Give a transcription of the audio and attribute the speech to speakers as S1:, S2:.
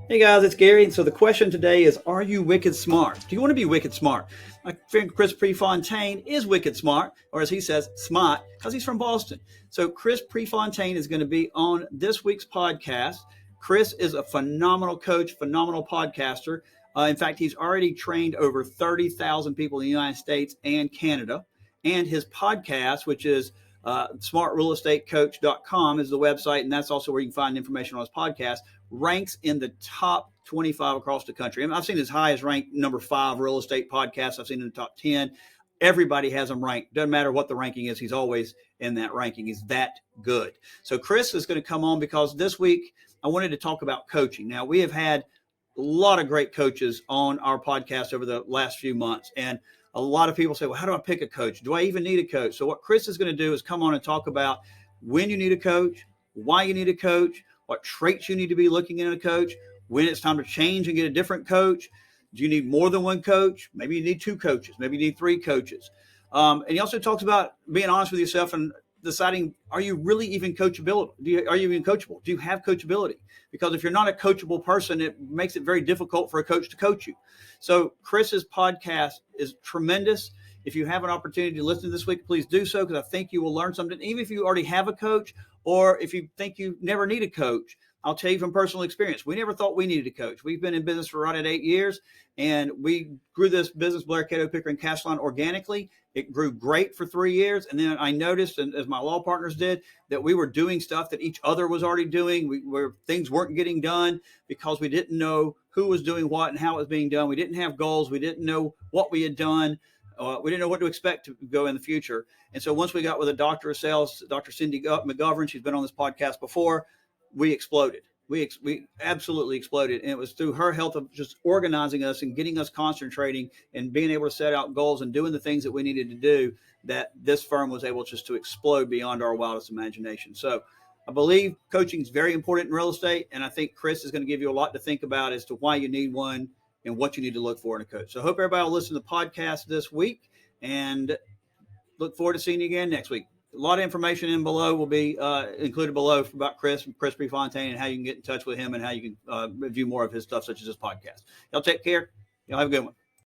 S1: Hey guys, it's Gary. And so the question today is, are you wicked smart? Do you want to be wicked smart? My friend Chris Prefontaine is wicked smart, or as he says, smart, because he's from Boston. So Chris Prefontaine is going to be on this week's podcast. Chris is a phenomenal coach, phenomenal podcaster. In fact, he's already trained over 30,000 people in the United States and Canada. And his podcast, which is smartrealestatecoach.com is the website, and that's also where you can find information on his podcast, ranks in the top 25 across the country. And I've seen as high as ranked number 5 real estate podcasts. I've seen in the top 10. Everybody has him ranked. Doesn't matter what the ranking is. He's always in that ranking. He's that good. So Chris is going to come on because this week I wanted to talk about coaching. Now, we have had a lot of great coaches on our podcast over the last few months. And a lot of people say, well, how do I pick a coach? Do I even need a coach? So what Chris is going to do is come on and talk about when you need a coach, why you need a coach, what traits you need to be looking in a coach, when it's time to change and get a different coach. Do you need more than one coach? Maybe you need 2 coaches. Maybe you need 3 coaches. And he also talks about being honest with yourself and deciding, are you really even coachable? Are you even coachable? Do you have coachability? Because if you're not a coachable person, it makes it very difficult for a coach to coach you. So Chris's podcast is tremendous. If you have an opportunity to listen to this week, please do so, because I think you will learn something. Even if you already have a coach, or if you think you never need a coach, I'll tell you from personal experience, we never thought we needed a coach. We've been in business for right at 8 years, and we grew this business, Blair, Cato, Pickering, Cashline, organically. It grew great for 3 years. And then I noticed, and as my law partners did, that we were doing stuff that each other was already doing. Things weren't getting done because we didn't know who was doing what and how it was being done. We didn't have goals. We didn't know what we had done. We didn't know what to expect to go in the future. And so once we got with a doctor of sales, Dr. Cindy McGovern, she's been on this podcast before, we exploded. We absolutely exploded. And it was through her help of just organizing us and getting us concentrating and being able to set out goals and doing the things that we needed to do that this firm was able just to explode beyond our wildest imagination. So I believe coaching is very important in real estate. And I think Chris is going to give you a lot to think about as to why you need one and what you need to look for in a coach. So I hope everybody will listen to the podcast this week, and look forward to seeing you again next week. A lot of information in below will be included below about Chris and Chris Prefontaine and how you can get in touch with him and how you can view more of his stuff, such as this podcast. Y'all take care. Y'all have a good one.